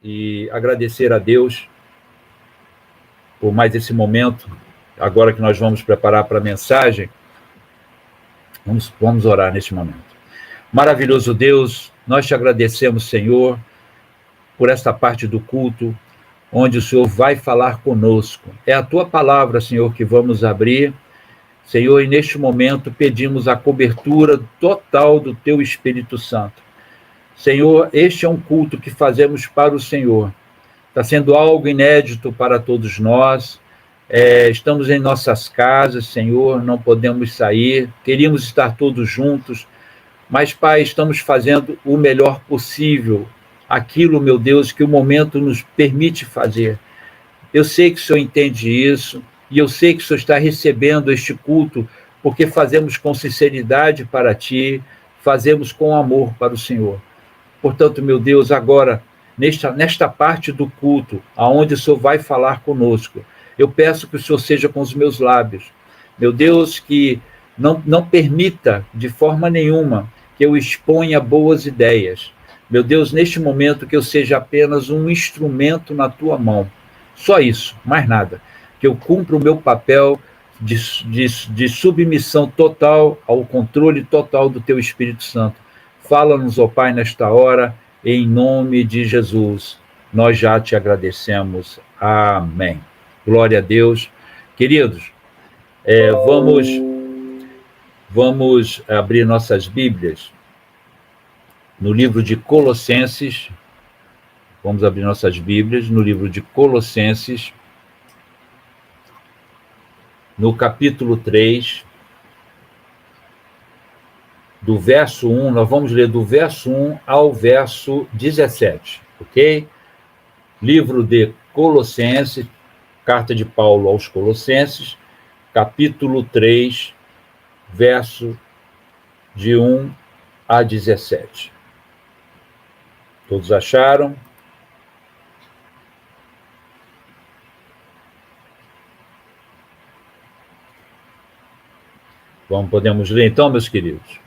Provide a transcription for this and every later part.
e agradecer a Deus por mais esse momento. Agora que nós vamos preparar para a mensagem, vamos orar neste momento. Maravilhoso Deus, nós te agradecemos, Senhor, por esta parte do culto, onde o Senhor vai falar conosco. É a tua palavra, Senhor, que vamos abrir, Senhor, e neste momento pedimos a cobertura total do teu Espírito Santo. Senhor, este é um culto que fazemos para o Senhor. Está sendo algo inédito para todos nós. Estamos em nossas casas, Senhor, não podemos sair. Queríamos estar todos juntos, mas, Pai, estamos fazendo o melhor possível, aquilo, meu Deus, que o momento nos permite fazer. Eu sei que o Senhor entende isso, e eu sei que o Senhor está recebendo este culto, porque fazemos com sinceridade para Ti, fazemos com amor para o Senhor. Portanto, meu Deus, agora, nesta parte do culto, aonde o Senhor vai falar conosco, eu peço que o Senhor seja com os meus lábios. Meu Deus, que não permita, de forma nenhuma, que eu exponha boas ideias. Meu Deus, neste momento, que eu seja apenas um instrumento na Tua mão. Só isso, mais nada. Que eu cumpra o meu papel de submissão total ao controle total do Teu Espírito Santo. Fala-nos, ó Pai, nesta hora, em nome de Jesus. Nós já te agradecemos. Amém. Glória a Deus. Queridos, vamos abrir nossas Bíblias no livro de Colossenses. Vamos abrir nossas Bíblias no livro de Colossenses, no capítulo 3, do verso 1, nós vamos ler do verso 1 ao verso 17, ok? Livro de Colossenses, carta de Paulo aos Colossenses, capítulo 3, verso de 1 a 17. Todos acharam? Podemos ler então, meus queridos?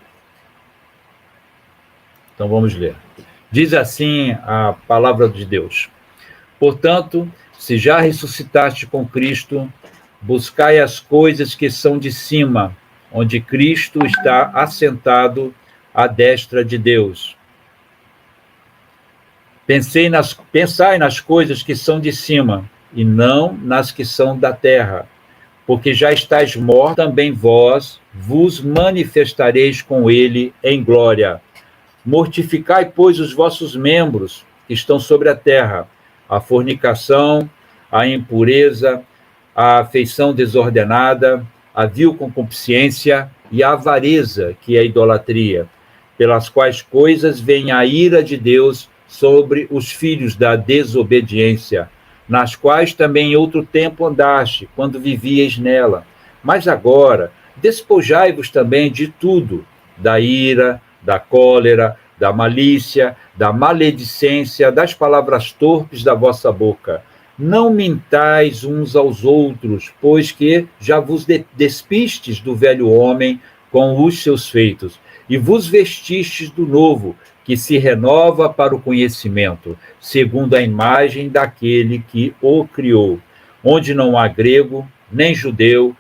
Então vamos ler. Diz assim a palavra de Deus: portanto, se já ressuscitaste com Cristo, buscai as coisas que são de cima, onde Cristo está assentado à destra de Deus. Pensai nas coisas que são de cima, e não nas que são da terra, porque já estáis mortos, também vós vos manifestareis com ele em glória. Mortificai, pois, os vossos membros que estão sobre a terra, a fornicação, a impureza, a afeição desordenada, a vil concupiscência e a avareza, que é a idolatria, pelas quais coisas vem a ira de Deus sobre os filhos da desobediência, nas quais também em outro tempo andaste, quando vivíeis nela. Mas agora, despojai-vos também de tudo, da ira, da cólera, da malícia, da maledicência, das palavras torpes da vossa boca. Não mintais uns aos outros, pois que já vos despistes do velho homem com os seus feitos, e vos vestistes do novo, que se renova para o conhecimento, segundo a imagem daquele que o criou, onde não há grego, nem judeu,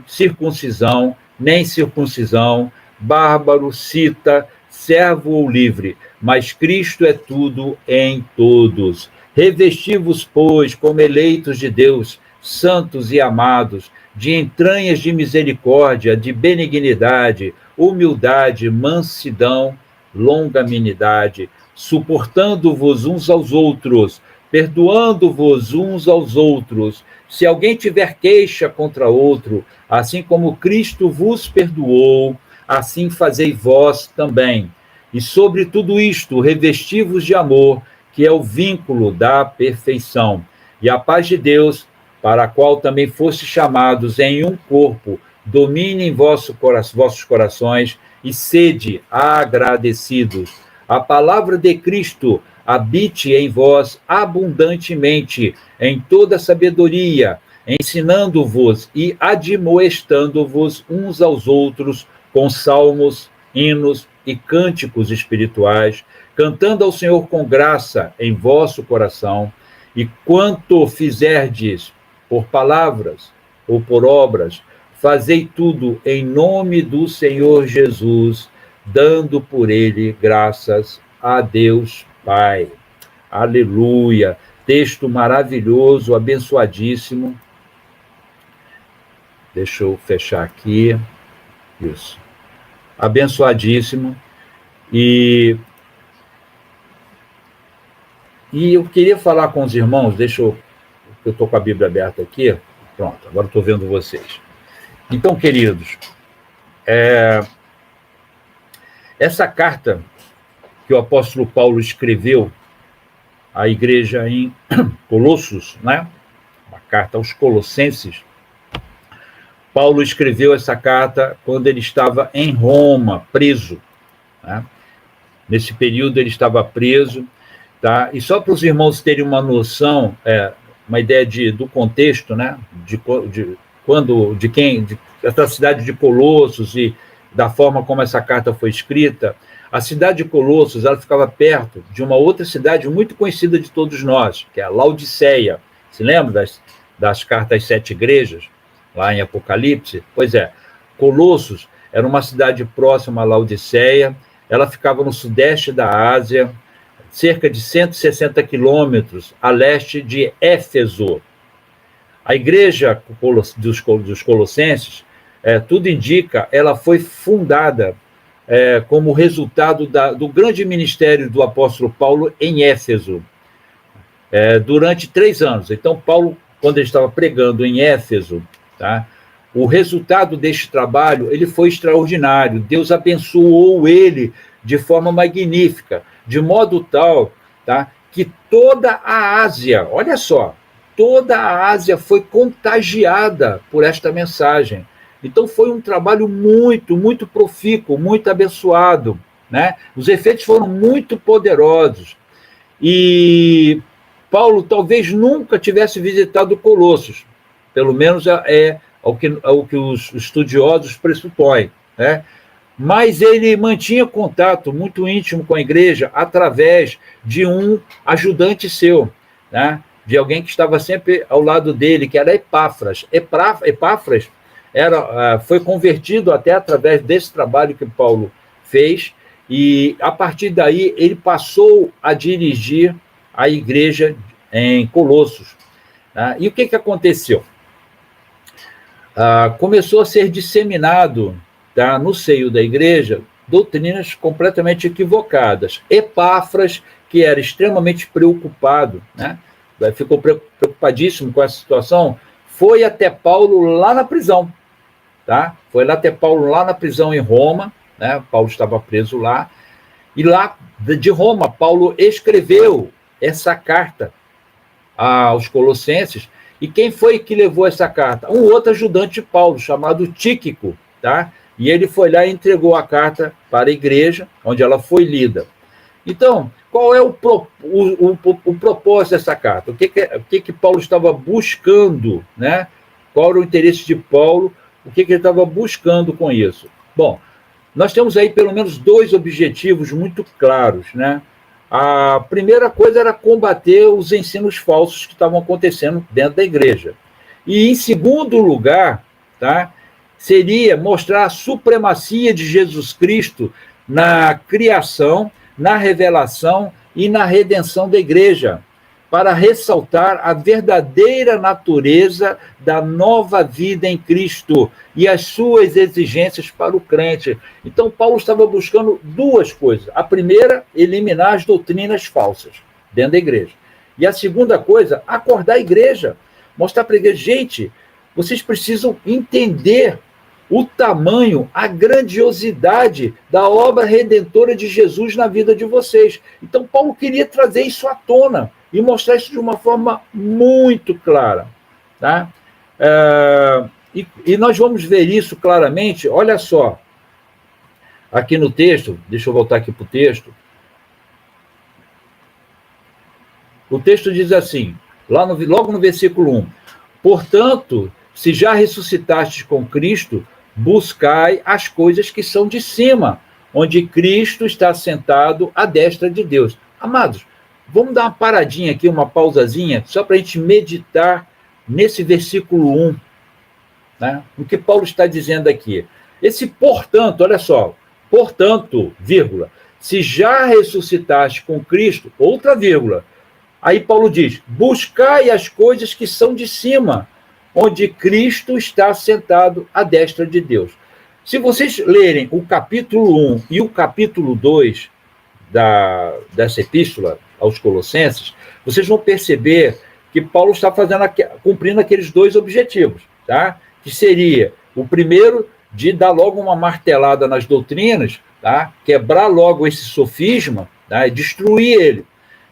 circuncisão, nem circuncisão, bárbaro, cita, servo ou livre, mas Cristo é tudo em todos. Revesti-vos, pois, como eleitos de Deus, santos e amados, de entranhas de misericórdia, de benignidade, humildade, mansidão, longanimidade, suportando-vos uns aos outros, perdoando-vos uns aos outros. Se alguém tiver queixa contra outro, assim como Cristo vos perdoou, assim fazei vós também. E sobre tudo isto, revesti-vos de amor, que é o vínculo da perfeição. E a paz de Deus, para a qual também fostes chamados em um corpo, domine em vossos corações e sede agradecidos. A palavra de Cristo habite em vós abundantemente, em toda sabedoria, ensinando-vos e admoestando-vos uns aos outros com salmos, hinos e cânticos espirituais, cantando ao Senhor com graça em vosso coração, e quanto fizerdes por palavras ou por obras, fazei tudo em nome do Senhor Jesus, dando por ele graças a Deus Pai. Aleluia! Texto maravilhoso, abençoadíssimo. Deixa eu fechar aqui. Isso. Abençoadíssimo. E eu queria falar com os irmãos, eu estou com a Bíblia aberta aqui. Pronto, agora estou vendo vocês. Então, queridos, essa carta que o apóstolo Paulo escreveu à igreja em Colossos, né? Uma carta aos Colossenses. Paulo escreveu essa carta quando ele estava em Roma, preso, né? Nesse período ele estava preso, tá? E só para os irmãos terem uma noção, uma ideia do contexto, né? Da cidade de Colossos e da forma como essa carta foi escrita. A cidade de Colossos, ela ficava perto de uma outra cidade muito conhecida de todos nós, que é a Laodiceia. Se lembra das cartas às 7 igrejas, lá em Apocalipse? Pois é, Colossos era uma cidade próxima à Laodiceia, ela ficava no sudeste da Ásia, cerca de 160 quilômetros a leste de Éfeso. A igreja dos Colossenses, tudo indica, ela foi fundada como resultado do grande ministério do apóstolo Paulo em Éfeso, durante 3 anos. Então, Paulo, quando ele estava pregando em Éfeso, tá, o resultado deste trabalho ele foi extraordinário. Deus abençoou ele de forma magnífica, de modo tal, tá, que toda a Ásia, olha só, toda a Ásia foi contagiada por esta mensagem. Então, foi um trabalho muito, muito profícuo, muito abençoado, né? Os efeitos foram muito poderosos. E Paulo talvez nunca tivesse visitado Colossos, pelo menos ao que os estudiosos pressupõem, né? Mas ele mantinha contato muito íntimo com a igreja através de um ajudante seu, né? De alguém que estava sempre ao lado dele, que era Epáfras. Epáfras foi convertido até através desse trabalho que Paulo fez, e a partir daí ele passou a dirigir a igreja em Colossos. Tá? E o que aconteceu? Começou a ser disseminado, tá, no seio da igreja doutrinas completamente equivocadas. Epáfras, que era extremamente preocupado, né, ficou preocupadíssimo com essa situação, foi até Paulo lá na prisão. Tá? Foi lá até Paulo lá na prisão em Roma, né? Paulo estava preso lá, e lá de Roma, Paulo escreveu essa carta aos Colossenses. E quem foi que levou essa carta? Um outro ajudante de Paulo, chamado Tíquico, tá? E ele foi lá e entregou a carta para a igreja, onde ela foi lida. Então, qual é o propósito dessa carta? O que Paulo estava buscando, né? Qual era o interesse de Paulo? O que ele estava buscando com isso? Bom, nós temos aí pelo menos 2 objetivos muito claros, né? A primeira coisa era combater os ensinos falsos que estavam acontecendo dentro da igreja. E, em segundo lugar, tá, seria mostrar a supremacia de Jesus Cristo na criação, na revelação e na redenção da igreja, para ressaltar a verdadeira natureza da nova vida em Cristo e as suas exigências para o crente. Então, Paulo estava buscando 2 coisas. A primeira, eliminar as doutrinas falsas dentro da igreja. E a segunda coisa, acordar a igreja. Mostrar para a igreja, gente, vocês precisam entender o tamanho, a grandiosidade da obra redentora de Jesus na vida de vocês. Então, Paulo queria trazer isso à tona e mostrar isso de uma forma muito clara. Tá? E nós vamos ver isso claramente, olha só, aqui no texto, deixa eu voltar aqui para o texto. O texto diz assim, logo no versículo 1, portanto, se já ressuscitastes com Cristo, buscai as coisas que são de cima, onde Cristo está sentado à destra de Deus. Amados, vamos dar uma paradinha aqui, uma pausazinha, só para a gente meditar nesse versículo 1, né? O que Paulo está dizendo aqui. Esse portanto, olha só, portanto, vírgula, se já ressuscitaste com Cristo, outra vírgula. Aí Paulo diz, buscai as coisas que são de cima, onde Cristo está sentado à destra de Deus. Se vocês lerem o capítulo 1 e o capítulo 2 dessa epístola aos Colossenses, vocês vão perceber que Paulo está cumprindo aqueles dois objetivos, tá? Que seria, o primeiro, de dar logo uma martelada nas doutrinas, tá? Quebrar logo esse sofisma, tá? Destruir ele.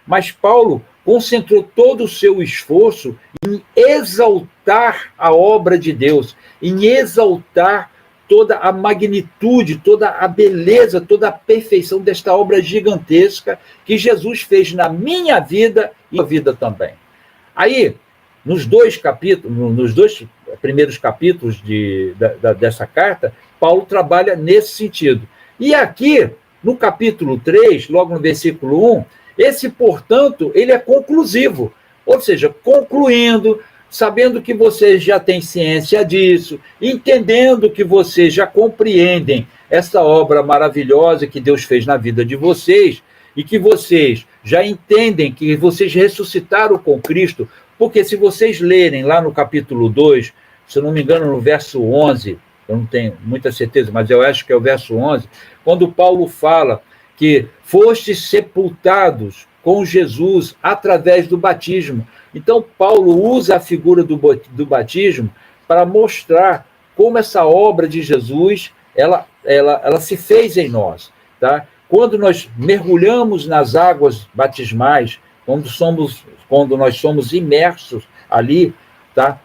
Mas Paulo concentrou todo o seu esforço em exaltar a obra de Deus, em exaltar toda a magnitude, toda a beleza, toda a perfeição desta obra gigantesca que Jesus fez na minha vida e na vida também. Aí, nos dois primeiros capítulos dessa carta, Paulo trabalha nesse sentido. E aqui, no capítulo 3, logo no versículo 1, esse, portanto, ele é conclusivo, ou seja, concluindo, sabendo que vocês já têm ciência disso, entendendo que vocês já compreendem essa obra maravilhosa que Deus fez na vida de vocês, e que vocês já entendem que vocês ressuscitaram com Cristo, porque se vocês lerem lá no capítulo 2, se eu não me engano, no verso 11, eu não tenho muita certeza, mas eu acho que é o verso 11, quando Paulo fala que fostes sepultados com Jesus através do batismo. Então, Paulo usa a figura do batismo para mostrar como essa obra de Jesus, ela se fez em nós. Tá? Quando nós mergulhamos nas águas batismais, quando nós somos imersos ali, tá?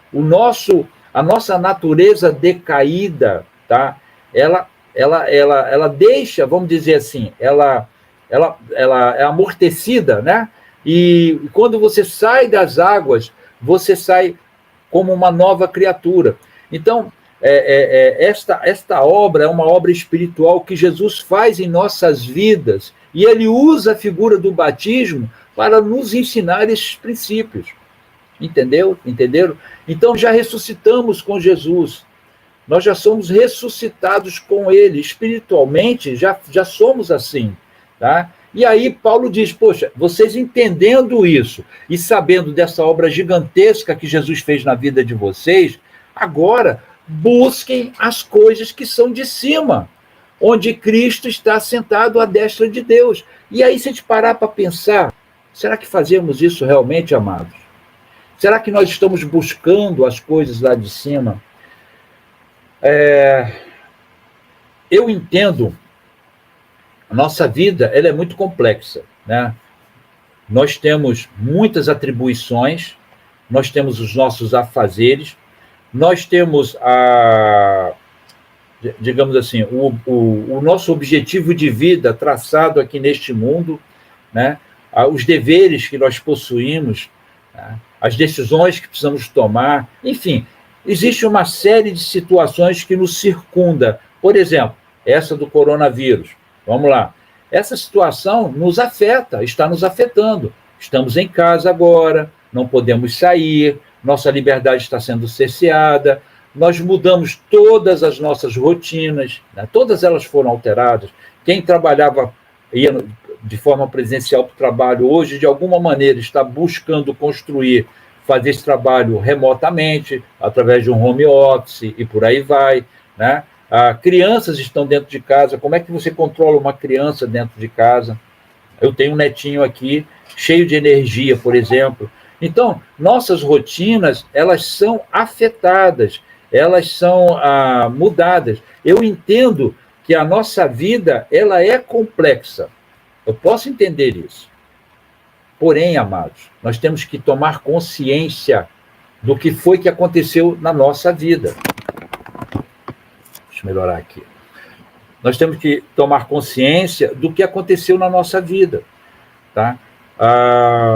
A nossa natureza decaída, tá? Ela deixa, vamos dizer assim, ela é amortecida, né? E quando você sai das águas, você sai como uma nova criatura. Então, esta obra é uma obra espiritual que Jesus faz em nossas vidas, e ele usa a figura do batismo para nos ensinar esses princípios. Entenderam? Então, já ressuscitamos com Jesus. Nós já somos ressuscitados com ele. Espiritualmente, já somos assim. Tá? E aí Paulo diz, poxa, vocês entendendo isso e sabendo dessa obra gigantesca que Jesus fez na vida de vocês, agora busquem as coisas que são de cima, onde Cristo está sentado à destra de Deus. E aí, se a gente parar para pensar, será que fazemos isso realmente, amados? Será que nós estamos buscando as coisas lá de cima? Eu entendo, a nossa vida ela é muito complexa, né? Nós temos muitas atribuições, nós temos os nossos afazeres, nós temos digamos assim, o nosso objetivo de vida traçado aqui neste mundo, né? Os deveres que nós possuímos, né? As decisões que precisamos tomar, enfim, existe uma série de situações que nos circunda. Por exemplo, essa do coronavírus. Vamos lá. Essa situação nos afeta, está nos afetando. Estamos em casa agora, não podemos sair, nossa liberdade está sendo cerceada, nós mudamos todas as nossas rotinas, né? Todas elas foram alteradas. Quem trabalhava, ia de forma presencial para o trabalho, hoje, de alguma maneira, está buscando fazer esse trabalho remotamente, através de um home office e por aí vai, né? Crianças estão dentro de casa. Como é que você controla uma criança dentro de casa? Eu tenho um netinho aqui, cheio de energia, por exemplo. Então, nossas rotinas, elas são afetadas, elas são mudadas. Eu entendo que a nossa vida, ela é complexa. Eu posso entender isso. Porém, amados, nós temos que tomar consciência do que foi que aconteceu na nossa vida. Deixa eu melhorar aqui. Nós temos que tomar consciência do que aconteceu na nossa vida. Tá?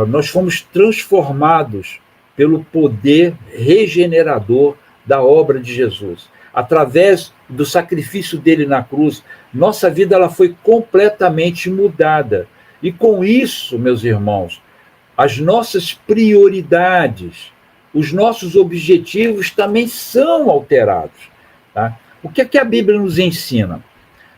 Nós fomos transformados pelo poder regenerador da obra de Jesus. através do sacrifício dele na cruz, nossa vida ela foi completamente mudada. E com isso, meus irmãos, as nossas prioridades, os nossos objetivos também são alterados. Tá? O que é que a Bíblia nos ensina?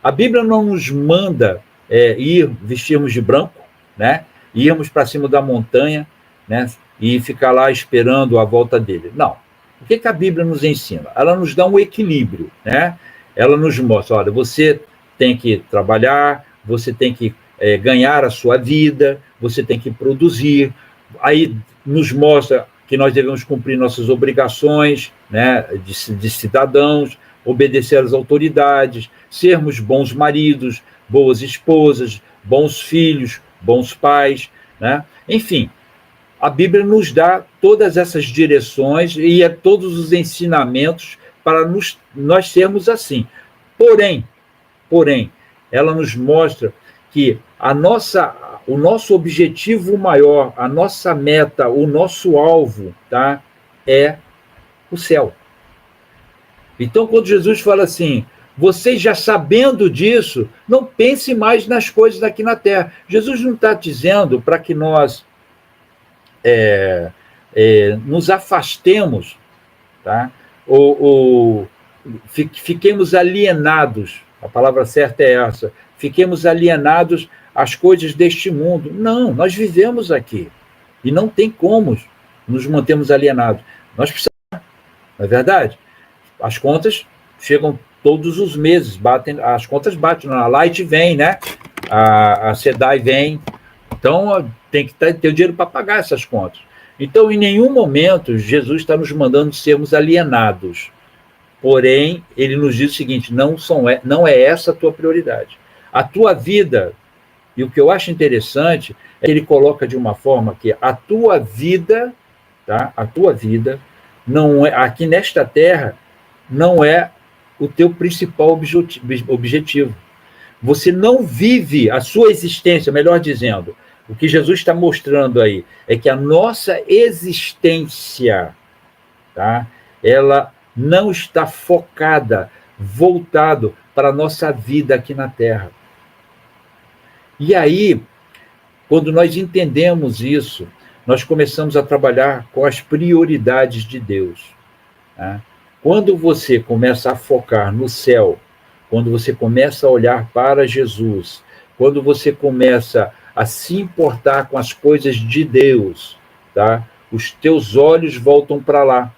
A Bíblia não nos manda ir vestirmos de branco, né? Irmos para cima da montanha, né? E ficar lá esperando a volta dele. Não. O que é que a Bíblia nos ensina? Ela nos dá um equilíbrio, né? Ela nos mostra, olha, você tem que trabalhar, você tem que ganhar a sua vida, você tem que produzir. Aí nos mostra que nós devemos cumprir nossas obrigações, né, de cidadãos, obedecer às autoridades, sermos bons maridos, boas esposas, bons filhos, bons pais, né? Enfim, a Bíblia nos dá todas essas direções e todos os ensinamentos para nós sermos assim. Porém, ela nos mostra que o nosso objetivo maior, a nossa meta, o nosso alvo, tá, é o céu. Então, quando Jesus fala assim, vocês já sabendo disso, não pense mais nas coisas aqui na terra. Jesus não está dizendo para que nós nos afastemos, tá? ou fiquemos alienados, a palavra certa é essa, fiquemos alienados às coisas deste mundo. Não, nós vivemos aqui, e não tem como nos mantermos alienados. Nós precisamos, não é verdade? As contas chegam todos os meses, as contas batem, a Light vem, né? A SEDAI vem, então tem que ter o dinheiro para pagar essas contas. Então, em nenhum momento, Jesus está nos mandando sermos alienados. Porém, ele nos diz o seguinte, não é essa a tua prioridade. A tua vida, e o que eu acho interessante, é que ele coloca de uma forma que a tua vida, tá? A tua vida, não é, aqui nesta terra, não é o teu principal objetivo. Você não vive a sua existência, melhor dizendo, o que Jesus está mostrando aí é que a nossa existência, tá? Ela não está focada, voltado para a nossa vida aqui na Terra. E aí, quando nós entendemos isso, nós começamos a trabalhar com as prioridades de Deus. Tá? Quando você começa a focar no céu, quando você começa a olhar para Jesus, quando você começa a se importar com as coisas de Deus, tá? Os teus olhos voltam para lá.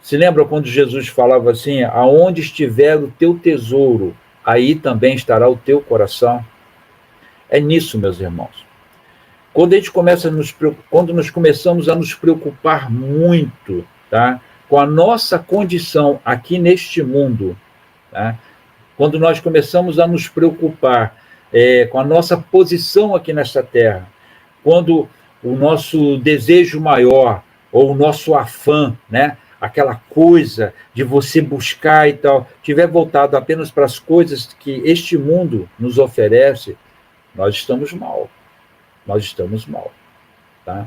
Se lembra quando Jesus falava assim, aonde estiver o teu tesouro, aí também estará o teu coração? É nisso, meus irmãos. Quando nós começamos a nos preocupar muito, tá? Com a nossa condição aqui neste mundo, tá? Quando nós começamos a nos preocupar com a nossa posição aqui nesta terra, quando o nosso desejo maior, ou o nosso afã, né, aquela coisa de você buscar e tal, tiver voltado apenas para as coisas que este mundo nos oferece, nós estamos mal. Nós estamos mal. Tá?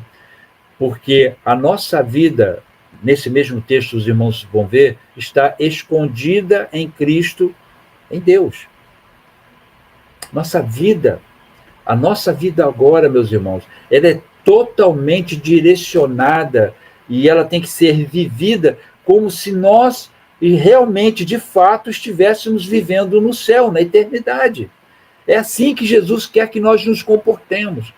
Porque a nossa vida, nesse mesmo texto, os irmãos vão ver, está escondida em Cristo, em Deus. A nossa vida agora, meus irmãos, ela é totalmente direcionada e ela tem que ser vivida como se nós realmente, de fato, estivéssemos vivendo no céu, na eternidade. É assim que Jesus quer que nós nos comportemos.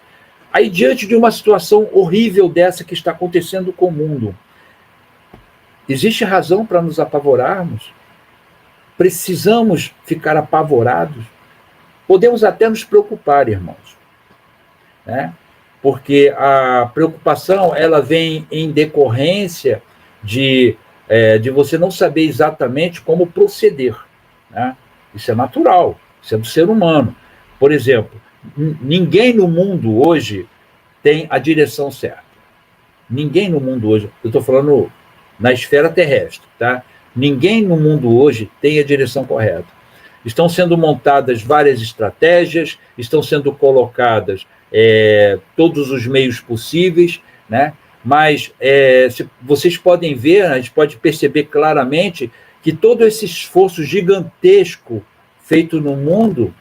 Aí, diante de uma situação horrível dessa que está acontecendo com o mundo, existe razão para nos apavorarmos? Precisamos ficar apavorados? Podemos até nos preocupar, irmãos, né? Porque a preocupação ela vem em decorrência de você não saber exatamente como proceder, né? Isso é natural, isso é do ser humano. Por exemplo, ninguém no mundo hoje tem a direção certa. Ninguém no mundo hoje, eu estou falando na esfera terrestre, tá? Ninguém no mundo hoje tem a direção correta. Estão sendo montadas várias estratégias, estão sendo colocadas todos os meios possíveis, né? Mas vocês podem ver, a gente pode perceber claramente que todo esse esforço gigantesco feito no mundo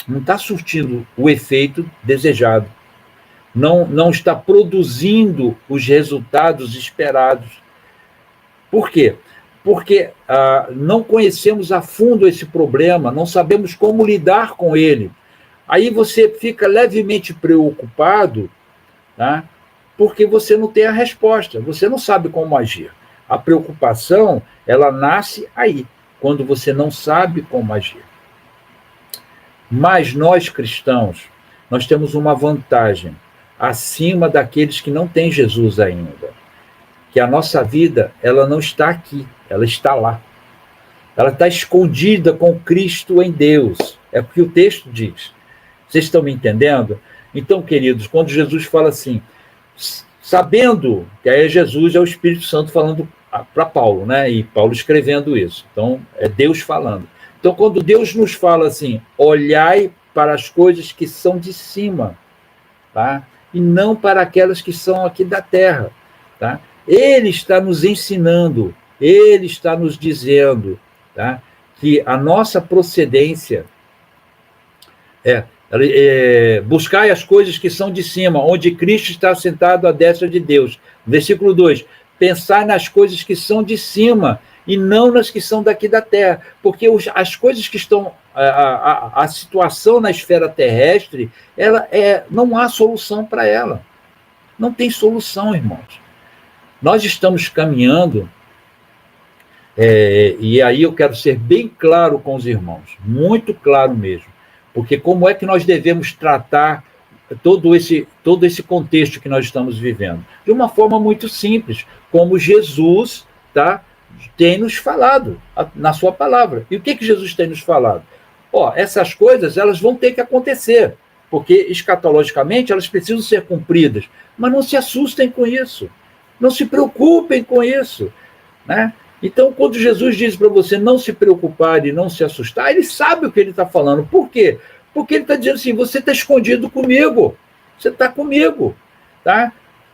não está surtindo o efeito desejado, não está produzindo os resultados esperados. Por quê? Porque não conhecemos a fundo esse problema, não sabemos como lidar com ele. Aí você fica levemente preocupado, tá? Porque você não tem a resposta, você não sabe como agir. A preocupação, ela nasce aí, quando você não sabe como agir. Mas nós, cristãos, nós temos uma vantagem acima daqueles que não têm Jesus ainda, que a nossa vida, ela não está aqui, ela está lá. Ela está escondida com Cristo em Deus. É o que o texto diz. Vocês estão me entendendo? Então, queridos, quando Jesus fala assim, sabendo que aí Jesus é o Espírito Santo falando para Paulo, né? E Paulo escrevendo isso. Então, é Deus falando. Então, quando Deus nos fala assim, olhai para as coisas que são de cima, tá? E não para aquelas que são aqui da terra, tá? Ele está nos ensinando, ele está nos dizendo, tá? Que a nossa procedência buscai as coisas que são de cima, onde Cristo está sentado à destra de Deus. Versículo 2, pensai nas coisas que são de cima e não nas que são daqui da terra, porque as coisas que estão, a situação na esfera terrestre, não há solução para ela. Não tem solução, irmãos. Nós estamos caminhando, e aí eu quero ser bem claro com os irmãos, muito claro mesmo, porque como é que nós devemos tratar todo esse contexto que nós estamos vivendo? De uma forma muito simples, como Jesus tem nos falado na sua palavra. E o que Jesus tem nos falado? Essas coisas, elas vão ter que acontecer, porque escatologicamente elas precisam ser cumpridas, mas não se assustem com isso, não se preocupem com isso, né? Então, quando Jesus diz para você não se preocupar e não se assustar, ele sabe o que ele está falando. Por quê? Porque ele está dizendo assim, você está escondido comigo, você está comigo, tá?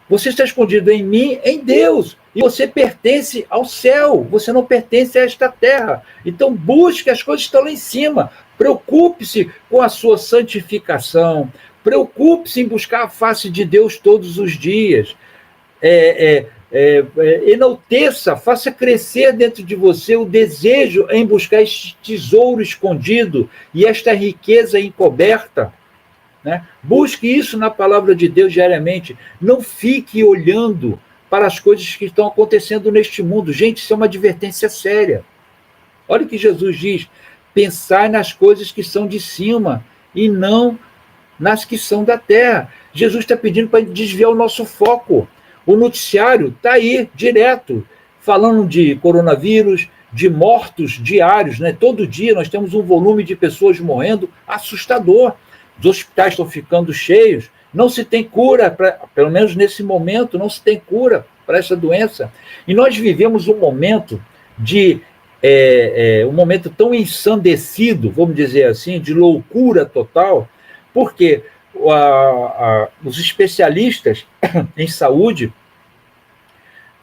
Você está escondido em mim, em Deus, e você pertence ao céu, você não pertence a esta terra. Então, busque as coisas que estão lá em cima, preocupe-se com a sua santificação, preocupe-se em buscar a face de Deus todos os dias, enalteça, faça crescer dentro de você o desejo em buscar este tesouro escondido e esta riqueza encoberta, né? Busque isso na palavra de Deus diariamente. Não fique olhando para as coisas que estão acontecendo neste mundo. Gente, isso é uma advertência séria. Olha o que Jesus diz, pensai nas coisas que são de cima e não nas que são da terra. Jesus está pedindo para desviar o nosso foco. O noticiário está aí, direto, falando de coronavírus, de mortos diários, né? Todo dia nós temos um volume de pessoas morrendo assustador. Os hospitais estão ficando cheios, não se tem cura, pelo menos nesse momento, não se tem cura para essa doença. E nós vivemos um momento um momento tão ensandecido, vamos dizer assim, de loucura total, porque os especialistas em saúde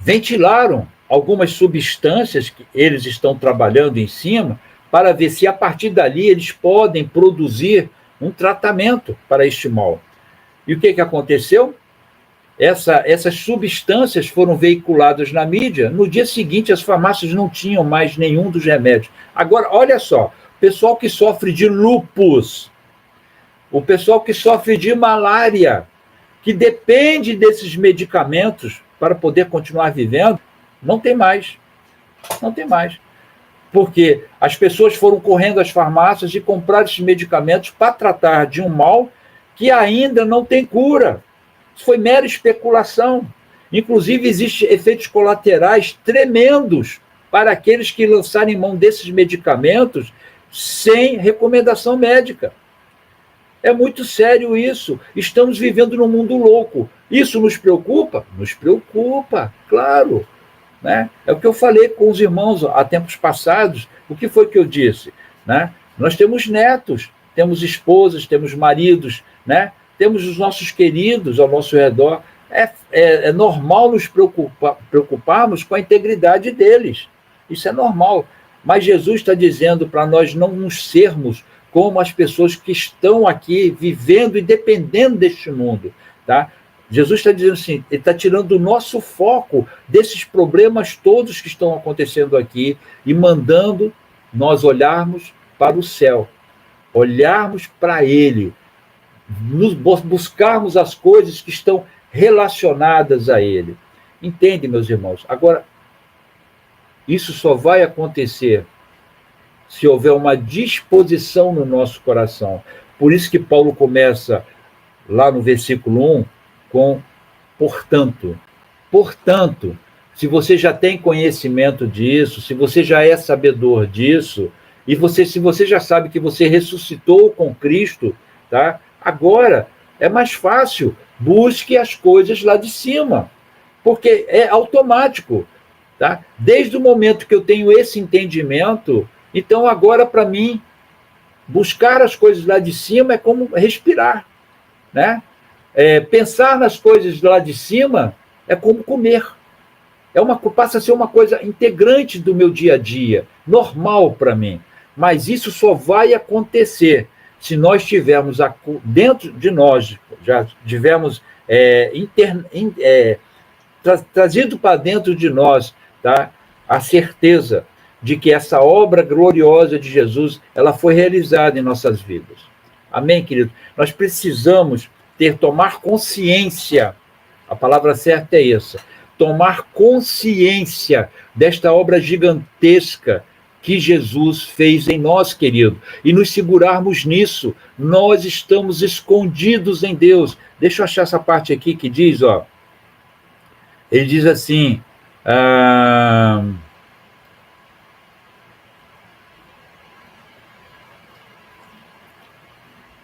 ventilaram algumas substâncias que eles estão trabalhando em cima para ver se a partir dali eles podem produzir um tratamento para este mal. E o que aconteceu? Essas substâncias foram veiculadas na mídia, no dia seguinte as farmácias não tinham mais nenhum dos remédios. Agora, olha só, o pessoal que sofre de lúpus, o pessoal que sofre de malária, que depende desses medicamentos para poder continuar vivendo, não tem mais. Não tem mais. Porque as pessoas foram correndo às farmácias e compraram esses medicamentos para tratar de um mal que ainda não tem cura. Isso foi mera especulação. Inclusive, existem efeitos colaterais tremendos para aqueles que lançarem mão desses medicamentos sem recomendação médica. É muito sério isso. Estamos vivendo num mundo louco. Isso nos preocupa? Nos preocupa, claro. Né? É o que eu falei com os irmãos há tempos passados. O que foi que eu disse? Né? Nós temos netos, temos esposas, temos maridos, né? Temos os nossos queridos ao nosso redor. É normal nos preocuparmos com a integridade deles. Isso é normal. Mas Jesus está dizendo para nós não nos sermos como as pessoas que estão aqui vivendo e dependendo deste mundo, tá? Jesus está dizendo assim, ele está tirando o nosso foco desses problemas todos que estão acontecendo aqui e mandando nós olharmos para o céu, olharmos para ele, buscarmos as coisas que estão relacionadas a ele. Entende, meus irmãos? Agora, isso só vai acontecer se houver uma disposição no nosso coração. Por isso que Paulo começa lá no versículo 1 com portanto. Portanto, se você já tem conhecimento disso, se você já é sabedor disso, e se você já sabe que você ressuscitou com Cristo, tá? Agora é mais fácil, busque as coisas lá de cima, porque é automático, tá? Desde o momento que eu tenho esse entendimento, então agora para mim buscar as coisas lá de cima é como respirar, né? Pensar nas coisas lá de cima é como comer. Passa a ser uma coisa integrante do meu dia a dia, normal para mim. Mas isso só vai acontecer se nós tivermos dentro de nós, já tivermos trazido para dentro de nós, tá, a certeza de que essa obra gloriosa de Jesus, ela foi realizada em nossas vidas. Amém, querido? Nós precisamos tomar consciência, a palavra certa é essa, tomar consciência desta obra gigantesca que Jesus fez em nós, querido, e nos segurarmos nisso. Nós estamos escondidos em Deus. Deixa eu achar essa parte aqui que diz, ó, ele diz assim,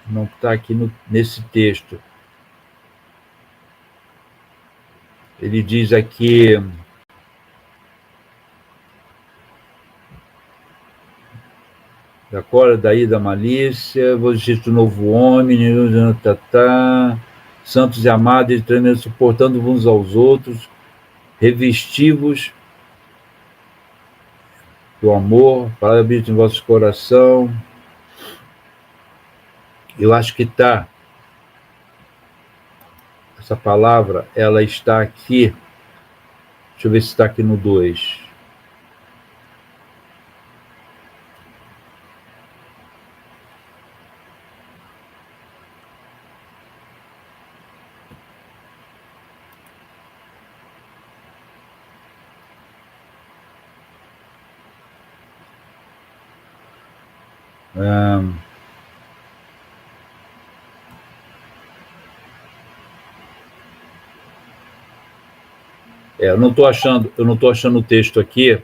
não está aqui nesse texto. Ele diz aqui, da cólera, daí da malícia, vos existe o novo homem, santos e amados, suportando uns aos outros, revestivos do amor, palavra habita em vosso coração. Eu acho que está, essa palavra, ela está aqui, deixa eu ver se está aqui no 2. Eu não estou achando o texto aqui.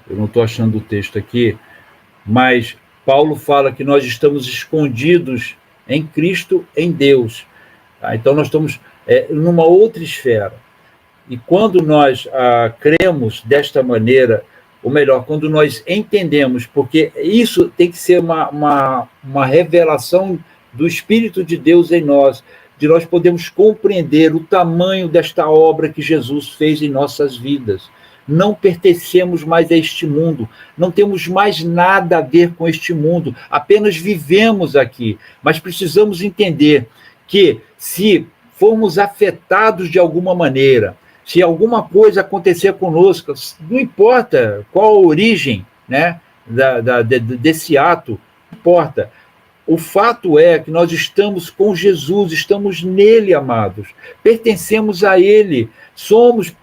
Eu não estou achando o texto aqui, mas Paulo fala que nós estamos escondidos em Cristo, em Deus. Tá? Então nós estamos numa outra esfera. E quando nós cremos desta maneira, ou melhor, quando nós entendemos, porque isso tem que ser uma revelação do Espírito de Deus em nós, de nós podermos compreender o tamanho desta obra que Jesus fez em nossas vidas. Não pertencemos mais a este mundo, não temos mais nada a ver com este mundo, apenas vivemos aqui, mas precisamos entender que se formos afetados de alguma maneira, se alguma coisa acontecer conosco, não importa qual a origem, né, desse ato, não importa. O fato é que nós estamos com Jesus, estamos nele, amados. Pertencemos a ele, somos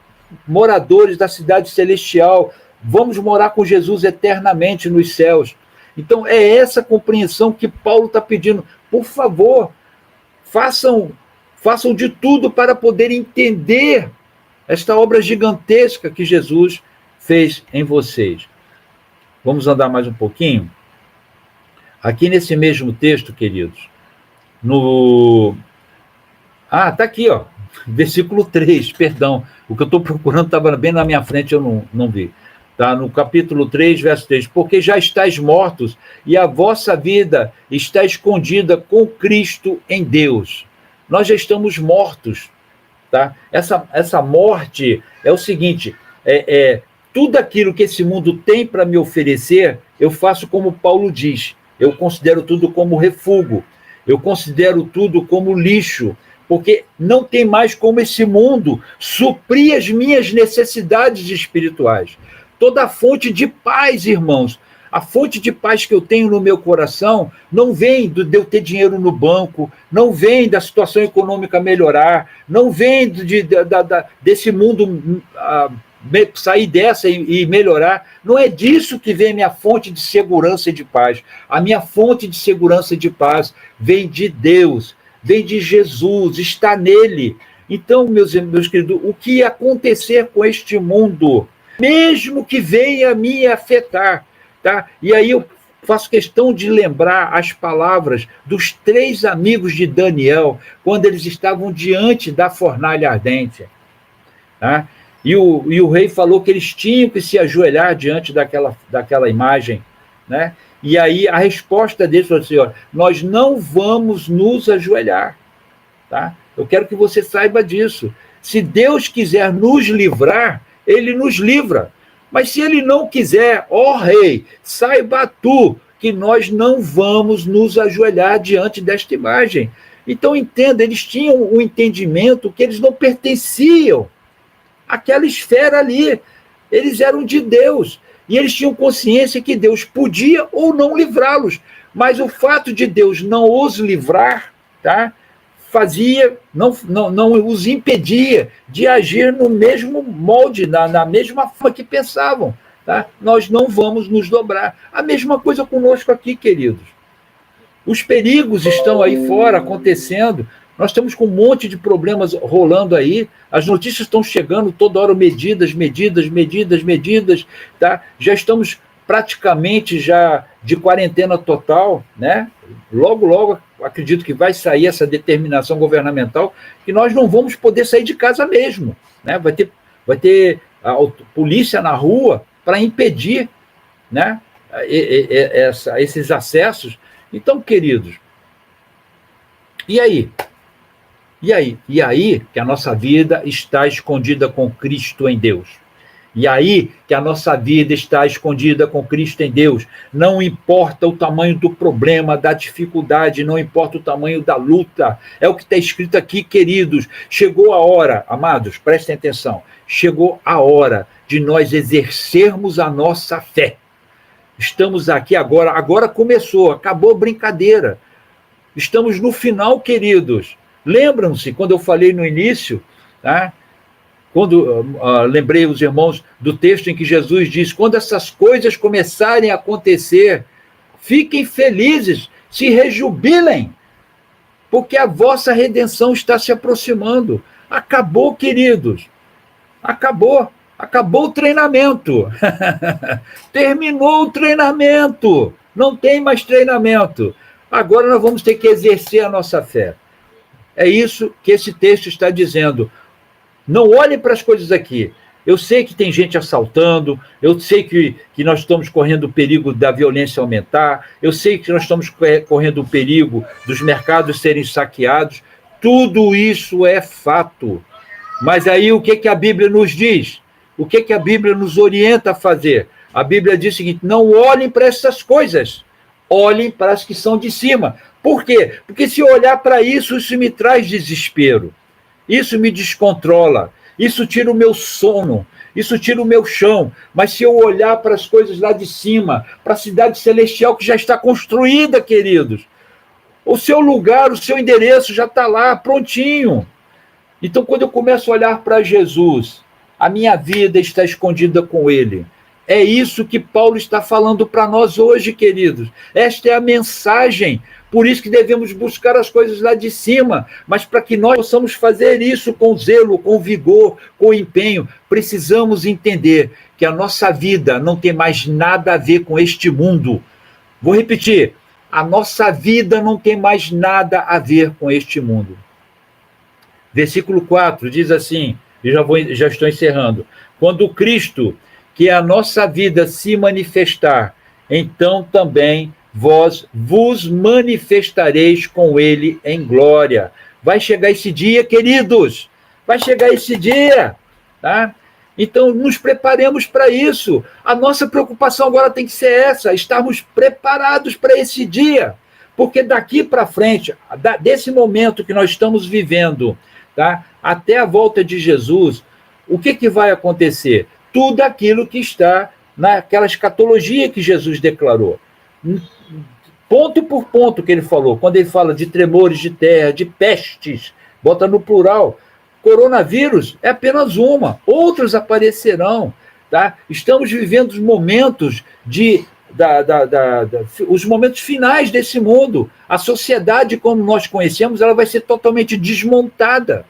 moradores da cidade celestial, vamos morar com Jesus eternamente nos céus. Então, é essa compreensão que Paulo está pedindo. Por favor, façam de tudo para poder entender esta obra gigantesca que Jesus fez em vocês. Vamos andar mais um pouquinho? Aqui nesse mesmo texto, queridos, tá aqui, ó, versículo 3, perdão, o que eu estou procurando estava bem na minha frente, eu não vi. Tá? No capítulo 3, verso 3, porque já estáis mortos e a vossa vida está escondida com Cristo em Deus. Nós já estamos mortos, tá? Essa morte é o seguinte, tudo aquilo que esse mundo tem para me oferecer, eu faço como Paulo diz, eu considero tudo como refúgio, eu considero tudo como lixo, porque não tem mais como esse mundo suprir as minhas necessidades espirituais. Toda a fonte de paz, irmãos, a fonte de paz que eu tenho no meu coração não vem de eu ter dinheiro no banco, não vem da situação econômica melhorar, não vem desse mundo sair dessa e melhorar. Não é disso que vem minha fonte de segurança e de paz. A minha fonte de segurança e de paz vem de Deus, vem de Jesus, está nele. Então, meus queridos, o que acontecer com este mundo, mesmo que venha me afetar, tá? E aí eu faço questão de lembrar as palavras dos 3 amigos de Daniel, quando eles estavam diante da fornalha ardente. Tá? E o rei falou que eles tinham que se ajoelhar diante daquela imagem. Né? E aí a resposta deles foi assim, nós não vamos nos ajoelhar. Tá? Eu quero que você saiba disso. Se Deus quiser nos livrar, ele nos livra. Mas se ele não quiser, rei, saiba tu que nós não vamos nos ajoelhar diante desta imagem. Então, entenda, eles tinham o entendimento que eles não pertenciam àquela esfera ali. Eles eram de Deus. E eles tinham consciência que Deus podia ou não livrá-los. Mas o fato de Deus não os livrar, tá? Não os impedia de agir no mesmo molde, na mesma forma que pensavam. Tá? Nós não vamos nos dobrar. A mesma coisa conosco aqui, queridos. Os perigos estão aí fora, acontecendo. Nós estamos com um monte de problemas rolando aí. As notícias estão chegando toda hora, medidas. Tá? Já estamos praticamente já de quarentena total, né? Logo, acredito que vai sair essa determinação governamental que nós não vamos poder sair de casa mesmo, né? Vai ter a polícia na rua para impedir, né? Esses acessos. Então, queridos, e aí? E aí que a nossa vida está escondida com Cristo em Deus. E aí que a nossa vida está escondida com Cristo em Deus. Não importa o tamanho do problema, da dificuldade, não importa o tamanho da luta. É o que está escrito aqui, queridos. Chegou a hora, amados, prestem atenção. Chegou a hora de nós exercermos a nossa fé. Estamos aqui agora começou, acabou a brincadeira. Estamos no final, queridos. Lembram-se, quando eu falei no início, tá? Quando lembrei os irmãos do texto em que Jesus diz, quando essas coisas começarem a acontecer, fiquem felizes, se rejubilem, porque a vossa redenção está se aproximando. Acabou, queridos. Acabou o treinamento. Terminou o treinamento. Não tem mais treinamento. Agora nós vamos ter que exercer a nossa fé. É isso que esse texto está dizendo. Não olhem para as coisas aqui. Eu sei que tem gente assaltando, eu sei que nós estamos correndo o perigo da violência aumentar, eu sei que nós estamos correndo o perigo dos mercados serem saqueados. Tudo isso é fato. Mas aí o que a Bíblia nos diz? O que a Bíblia nos orienta a fazer? A Bíblia diz o seguinte, não olhem para essas coisas, olhem para as que são de cima. Por quê? Porque se eu olhar para isso, isso me traz desespero. Isso me descontrola, isso tira o meu sono, isso tira o meu chão. Mas se eu olhar para as coisas lá de cima, para a cidade celestial que já está construída, queridos, o seu lugar, o seu endereço já está lá, prontinho. Então, quando eu começo a olhar para Jesus, a minha vida está escondida com Ele. É isso que Paulo está falando para nós hoje, queridos. Esta é a mensagem. Por isso que devemos buscar as coisas lá de cima. Mas para que nós possamos fazer isso com zelo, com vigor, com empenho, precisamos entender que a nossa vida não tem mais nada a ver com este mundo. Vou repetir. A nossa vida não tem mais nada a ver com este mundo. Versículo 4 diz assim, e já estou encerrando. Quando Cristo, que é a nossa vida, se manifestar, então também vós vos manifestareis com ele em glória. Vai chegar esse dia, queridos. Vai chegar esse dia, tá? Então, nos preparemos para isso. A nossa preocupação agora tem que ser essa, estarmos preparados para esse dia. Porque daqui para frente, desse momento que nós estamos vivendo, tá? Até a volta de Jesus, o que vai acontecer? Tudo aquilo que está naquela escatologia que Jesus declarou. Ponto por ponto que ele falou, quando ele fala de tremores de terra, de pestes, bota no plural. Coronavírus é apenas uma, outros aparecerão, tá? Estamos vivendo os momentos os momentos finais desse mundo. A sociedade, como nós conhecemos, ela vai ser totalmente desmontada,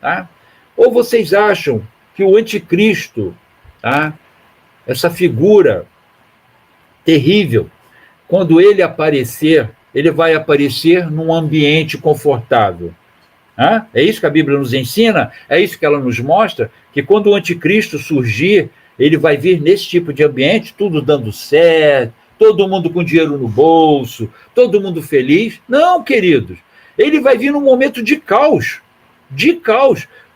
tá? Ou vocês acham que o anticristo, tá? Essa figura terrível, quando ele aparecer, ele vai aparecer num ambiente confortável? É isso que a Bíblia nos ensina? É isso que ela nos mostra? Que quando o anticristo surgir, ele vai vir nesse tipo de ambiente, tudo dando certo, todo mundo com dinheiro no bolso, todo mundo feliz? Não, queridos. Ele vai vir num momento de caos,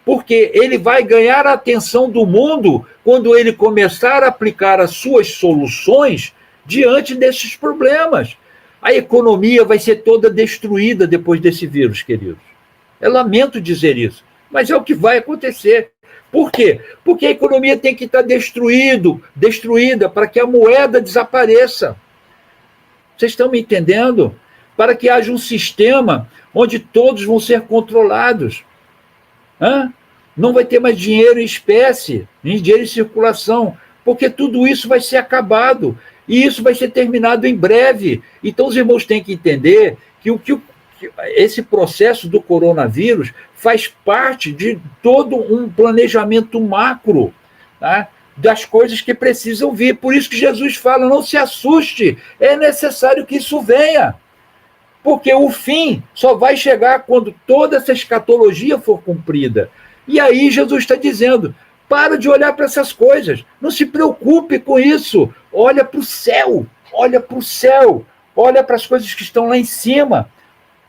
porque ele vai ganhar a atenção do mundo quando ele começar a aplicar as suas soluções diante desses problemas. A economia vai ser toda destruída depois desse vírus, queridos. Eu lamento dizer isso, mas é o que vai acontecer. Por quê? Porque a economia tem que estar destruída para que a moeda desapareça. Vocês estão me entendendo? Para que haja um sistema onde todos vão ser controlados. Não vai ter mais dinheiro em espécie, nem dinheiro em circulação, porque tudo isso vai ser acabado. E isso vai ser terminado em breve. Então, os irmãos têm que entender que esse processo do coronavírus faz parte de todo um planejamento macro, tá? Das coisas que precisam vir. Por isso que Jesus fala, não se assuste, é necessário que isso venha. Porque o fim só vai chegar quando toda essa escatologia for cumprida. E aí Jesus está dizendo, para de olhar para essas coisas, não se preocupe com isso, olha para o céu, olha para as coisas que estão lá em cima.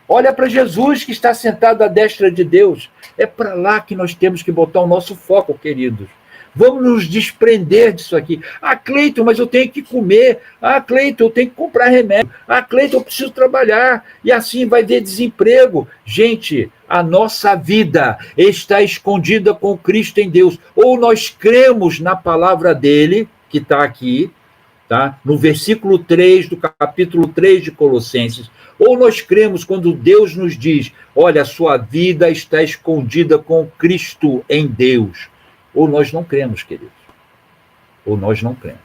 Olha para Jesus que está sentado à destra de Deus. É para lá que nós temos que botar o nosso foco, queridos. Vamos nos desprender disso aqui. Cleiton, mas eu tenho que comer. Cleiton, eu tenho que comprar remédio. Cleiton, eu preciso trabalhar. E assim vai ter desemprego. Gente, a nossa vida está escondida com Cristo em Deus. Ou nós cremos na palavra dele, que está aqui, tá? No versículo 3 do capítulo 3 de Colossenses, ou nós cremos quando Deus nos diz, olha, a sua vida está escondida com Cristo em Deus, ou nós não cremos, queridos, ou nós não cremos.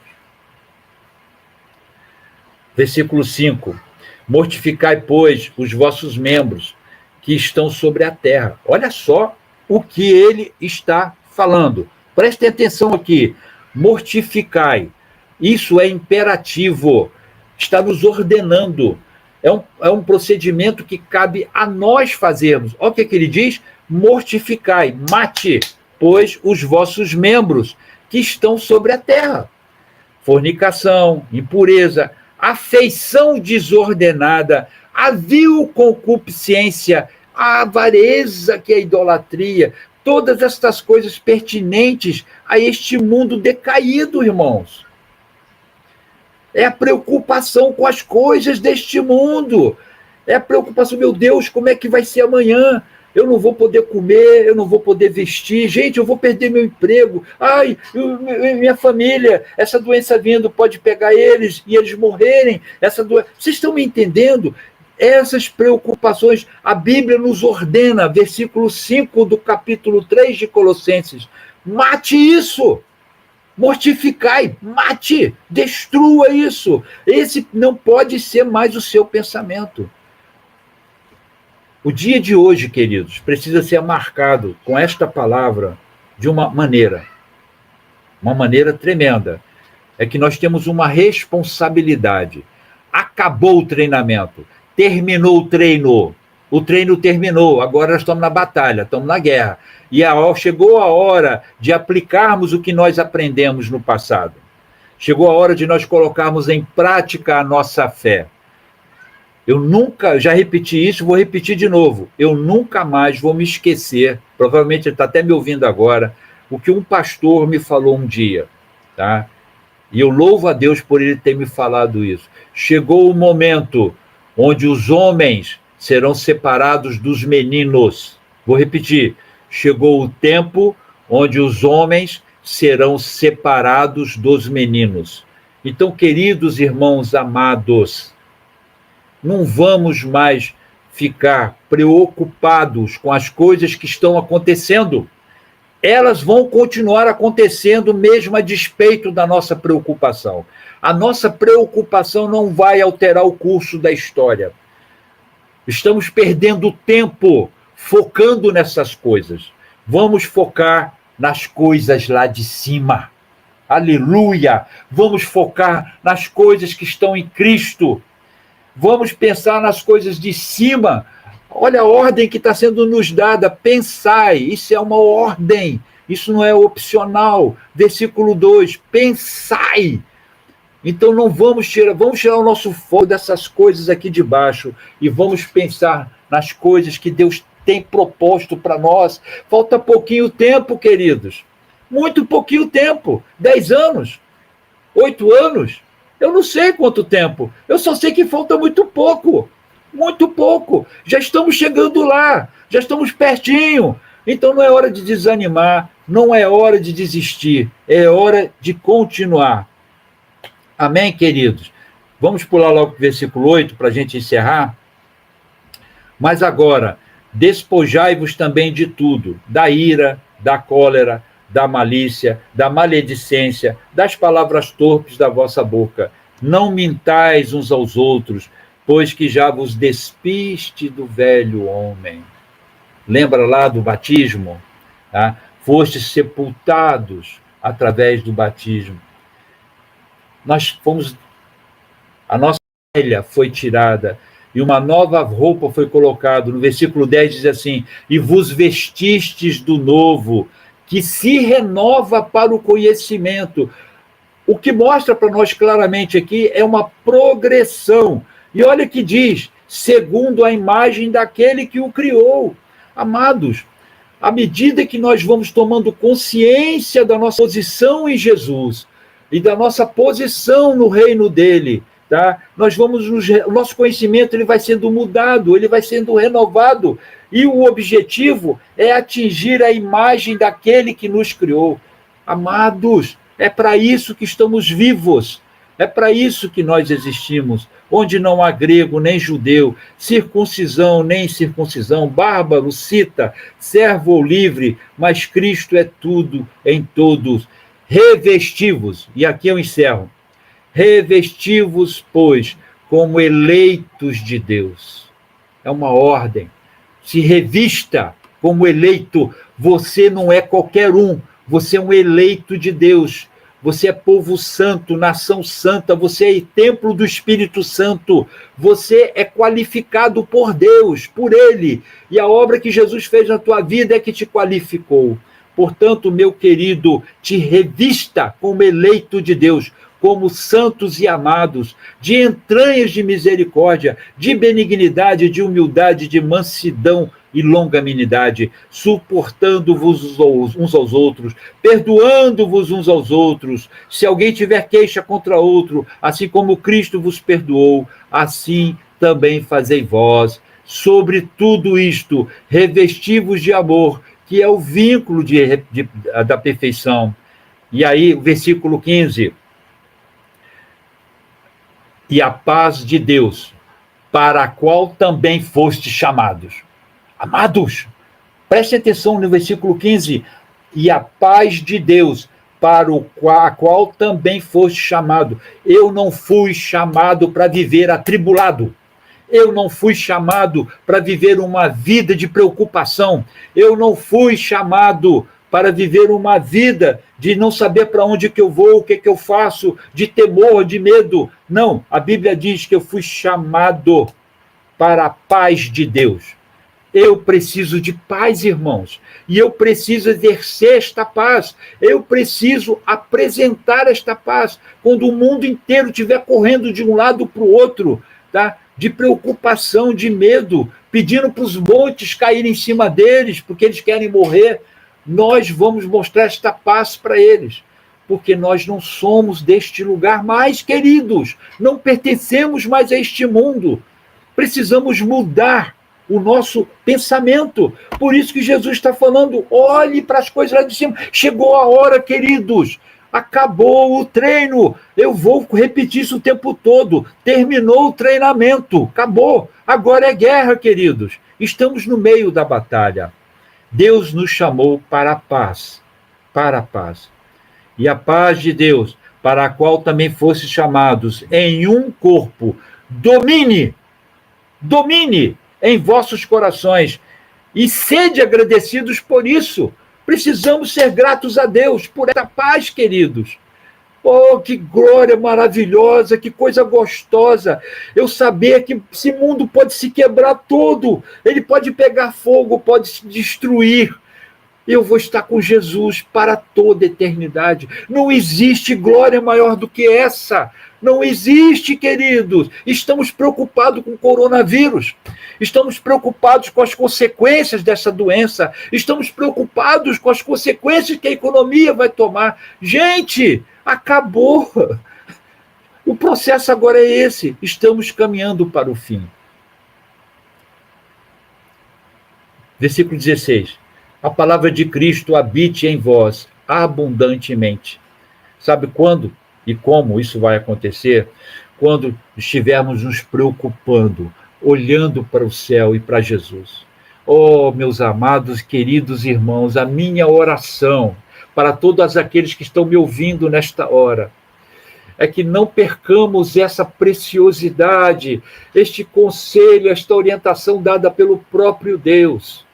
Versículo 5, mortificai, pois, os vossos membros que estão sobre a terra. Olha só o que ele está falando, prestem atenção aqui, mortificai. Isso é imperativo, está nos ordenando. É um procedimento que cabe a nós fazermos. Olha o que ele diz, mortificai, mate, pois, os vossos membros que estão sobre a terra. Fornicação, impureza, afeição desordenada, a vil concupiscência, a avareza, que é a idolatria, todas estas coisas pertinentes a este mundo decaído, irmãos. É a preocupação com as coisas deste mundo. É a preocupação, meu Deus, como é que vai ser amanhã? Eu não vou poder comer, eu não vou poder vestir. Gente, eu vou perder meu emprego. Minha família, essa doença vindo pode pegar eles e eles morrerem. Vocês estão me entendendo? Essas preocupações, a Bíblia nos ordena, versículo 5 do capítulo 3 de Colossenses, mate isso. Mortificai, mate, destrua isso. Esse não pode ser mais o seu pensamento. O dia de hoje, queridos, precisa ser marcado com esta palavra de uma maneira tremenda. É que nós temos uma responsabilidade. Acabou o treinamento, terminou o treino terminou, agora nós estamos na batalha, estamos na guerra. E chegou a hora de aplicarmos o que nós aprendemos no passado. Chegou a hora de nós colocarmos em prática a nossa fé. Eu nunca, já repeti isso, vou repetir de novo. Eu nunca mais vou me esquecer, provavelmente ele está até me ouvindo agora, o que um pastor me falou um dia, tá? E eu louvo a Deus por ele ter me falado isso. Chegou o momento onde os homens serão separados dos meninos. Vou repetir. Chegou o tempo onde os homens serão separados dos meninos. Então, queridos irmãos amados, não vamos mais ficar preocupados com as coisas que estão acontecendo. Elas vão continuar acontecendo mesmo a despeito da nossa preocupação. A nossa preocupação não vai alterar o curso da história. Estamos perdendo tempo focando nessas coisas. Vamos focar nas coisas lá de cima. Aleluia! Vamos focar nas coisas que estão em Cristo. Vamos pensar nas coisas de cima. Olha a ordem que está sendo nos dada. Pensai, isso é uma ordem. Isso não é opcional. Versículo 2, pensai. Então não vamos tirar o nosso foco dessas coisas aqui de baixo e vamos pensar nas coisas que Deus tem proposto para nós. Falta pouquinho tempo, queridos. Muito pouquinho tempo. 10 anos, 8 anos. Eu não sei quanto tempo. Eu só sei que falta muito pouco. Muito pouco. Já estamos chegando lá. Já estamos pertinho. Então não é hora de desanimar. Não é hora de desistir. É hora de continuar. Amém, queridos? Vamos pular logo para o versículo 8 para a gente encerrar. Mas agora, despojai-vos também de tudo, da ira, da cólera, da malícia, da maledicência, das palavras torpes da vossa boca. Não mintais uns aos outros, pois que já vos despiste do velho homem. Lembra lá do batismo? Tá? Fostes sepultados através do batismo. A nossa velha foi tirada e uma nova roupa foi colocada. No versículo 10 diz assim, e vos vestistes do novo, que se renova para o conhecimento. O que mostra para nós claramente aqui é uma progressão. E olha que diz, segundo a imagem daquele que o criou. Amados, à medida que nós vamos tomando consciência da nossa posição em Jesus e da nossa posição no reino dele, tá? O nosso conhecimento ele vai sendo mudado, ele vai sendo renovado, e o objetivo é atingir a imagem daquele que nos criou. Amados, é para isso que estamos vivos, é para isso que nós existimos, onde não há grego nem judeu, circuncisão nem incircuncisão, bárbaro, cita, servo ou livre, mas Cristo é tudo em todos. Revesti-vos, e aqui eu encerro, revesti-vos, pois, como eleitos de Deus. É uma ordem. Se revista como eleito. Você não é qualquer um, você é um eleito de Deus. Você é povo santo, nação santa, você é templo do Espírito Santo. Você é qualificado por Deus, por Ele. E a obra que Jesus fez na tua vida é que te qualificou. Portanto, meu querido, te revista como eleito de Deus, como santos e amados, de entranhas de misericórdia, de benignidade, de humildade, de mansidão e longanimidade, suportando-vos uns aos outros, perdoando-vos uns aos outros, se alguém tiver queixa contra outro, assim como Cristo vos perdoou, assim também fazei vós. Sobre tudo isto, revesti-vos de amor, que é o vínculo da perfeição. E aí, o versículo 15. E a paz de Deus, para a qual também fostes chamados. Amados, prestem atenção no versículo 15. E a paz de Deus, para a qual também foste chamado. Eu não fui chamado para viver atribulado. Eu não fui chamado para viver uma vida de preocupação. Eu não fui chamado para viver uma vida de não saber para onde que eu vou, o que que eu faço, de temor, de medo. Não, a Bíblia diz que eu fui chamado para a paz de Deus. Eu preciso de paz, irmãos, e eu preciso exercer esta paz. Eu preciso apresentar esta paz. Quando o mundo inteiro estiver correndo de um lado para o outro, tá? de preocupação, de medo, pedindo para os montes caírem em cima deles, porque eles querem morrer. Nós vamos mostrar esta paz para eles, porque nós não somos deste lugar mais, queridos, não pertencemos mais a este mundo. Precisamos mudar o nosso pensamento. Por isso que Jesus está falando, olhe para as coisas lá de cima. Chegou a hora, queridos. Acabou o treino. Eu vou repetir isso o tempo todo. Terminou o treinamento. Acabou. Agora é guerra, queridos. Estamos no meio da batalha. Deus nos chamou para a paz. Para a paz. E a paz de Deus, para a qual também fosse chamados em um corpo, domine em vossos corações e sede agradecidos por isso. Precisamos ser gratos a Deus por essa paz, queridos. Oh, que glória maravilhosa, que coisa gostosa. Eu saber que esse mundo pode se quebrar todo, ele pode pegar fogo, pode se destruir. Eu vou estar com Jesus para toda a eternidade. Não existe glória maior do que essa. Não existe, queridos. Estamos preocupados com o coronavírus. Estamos preocupados com as consequências dessa doença. Estamos preocupados com as consequências que a economia vai tomar. Gente, acabou. O processo agora é esse. Estamos caminhando para o fim. Versículo 16. A palavra de Cristo habite em vós abundantemente. Sabe quando e como isso vai acontecer? Quando estivermos nos preocupando, olhando para o céu e para Jesus. Oh, meus amados, queridos irmãos, a minha oração para todos aqueles que estão me ouvindo nesta hora é que não percamos essa preciosidade, este conselho, esta orientação dada pelo próprio Deus.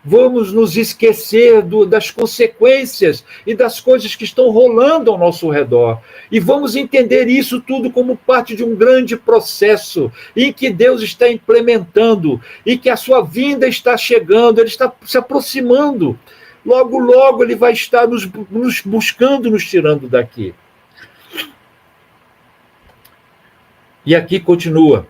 Vamos nos esquecer das consequências e das coisas que estão rolando ao nosso redor. E vamos entender isso tudo como parte de um grande processo em que Deus está implementando e que a sua vinda está chegando, ele está se aproximando. Logo, logo ele vai estar nos buscando, nos tirando daqui. E aqui continua.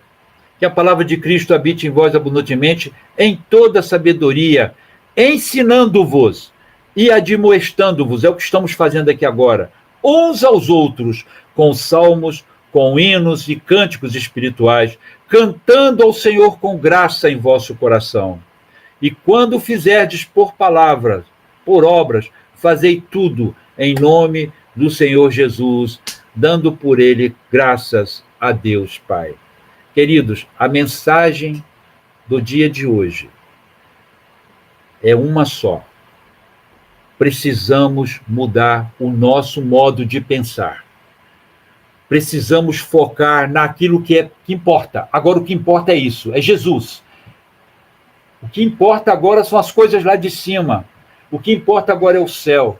Que a palavra de Cristo habite em vós abundantemente em toda sabedoria, ensinando-vos e admoestando-vos, é o que estamos fazendo aqui agora, uns aos outros, com salmos, com hinos e cânticos espirituais, cantando ao Senhor com graça em vosso coração. E quando fizerdes por palavras, por obras, fazei tudo em nome do Senhor Jesus, dando por ele graças a Deus Pai. Queridos, a mensagem do dia de hoje é uma só. Precisamos mudar o nosso modo de pensar. Precisamos focar naquilo que importa. Agora, o que importa é isso, é Jesus. O que importa agora são as coisas lá de cima. O que importa agora é o céu.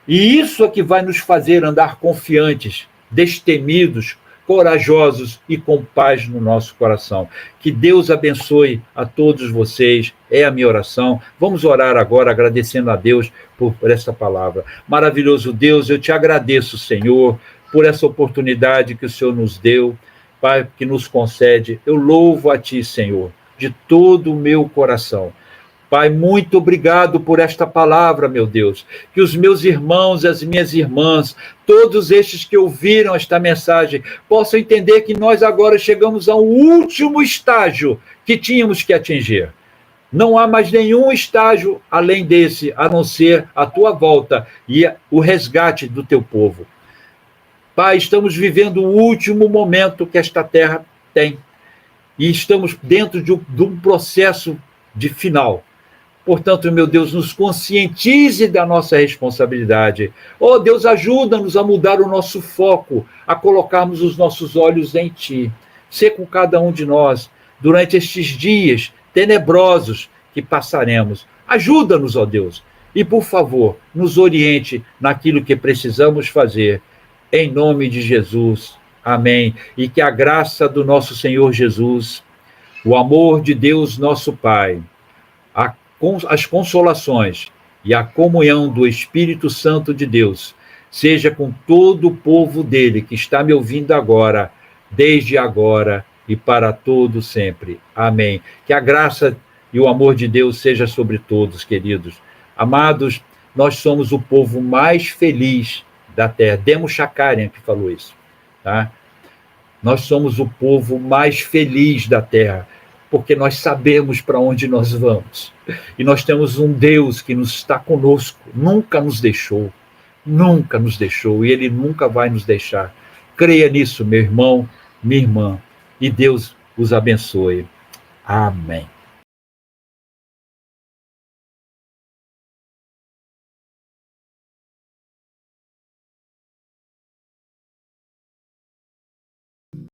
E isso é que vai nos fazer andar confiantes, destemidos, corajosos e com paz no nosso coração. Que Deus abençoe a todos vocês, é a minha oração. Vamos orar agora agradecendo a Deus por essa palavra. Maravilhoso Deus, eu te agradeço, Senhor, por essa oportunidade que o Senhor nos deu, Pai, que nos concede. Eu louvo a Ti, Senhor, de todo o meu coração. Pai, muito obrigado por esta palavra, meu Deus. Que os meus irmãos e as minhas irmãs, todos estes que ouviram esta mensagem, possam entender que nós agora chegamos ao último estágio que tínhamos que atingir. Não há mais nenhum estágio além desse, a não ser a tua volta e o resgate do teu povo. Pai, estamos vivendo o último momento que esta terra tem. E estamos dentro de um processo de final. Portanto, meu Deus, nos conscientize da nossa responsabilidade. Oh, Deus, ajuda-nos a mudar o nosso foco, a colocarmos os nossos olhos em Ti. Sê com cada um de nós, durante estes dias tenebrosos que passaremos. Ajuda-nos, ó Deus, e, por favor, nos oriente naquilo que precisamos fazer. Em nome de Jesus. Amém. E que a graça do nosso Senhor Jesus, o amor de Deus, nosso Pai, as consolações e a comunhão do Espírito Santo de Deus seja com todo o povo dele que está me ouvindo agora, desde agora e para todo sempre. Amém. Que a graça e o amor de Deus seja sobre todos, queridos. Amados, nós somos o povo mais feliz da terra. Demo Shakarian que falou isso, tá? Nós somos o povo mais feliz da terra, porque nós sabemos para onde nós vamos. E nós temos um Deus que nos está conosco, nunca nos deixou, e Ele nunca vai nos deixar. Creia nisso, meu irmão, minha irmã, e Deus os abençoe. Amém.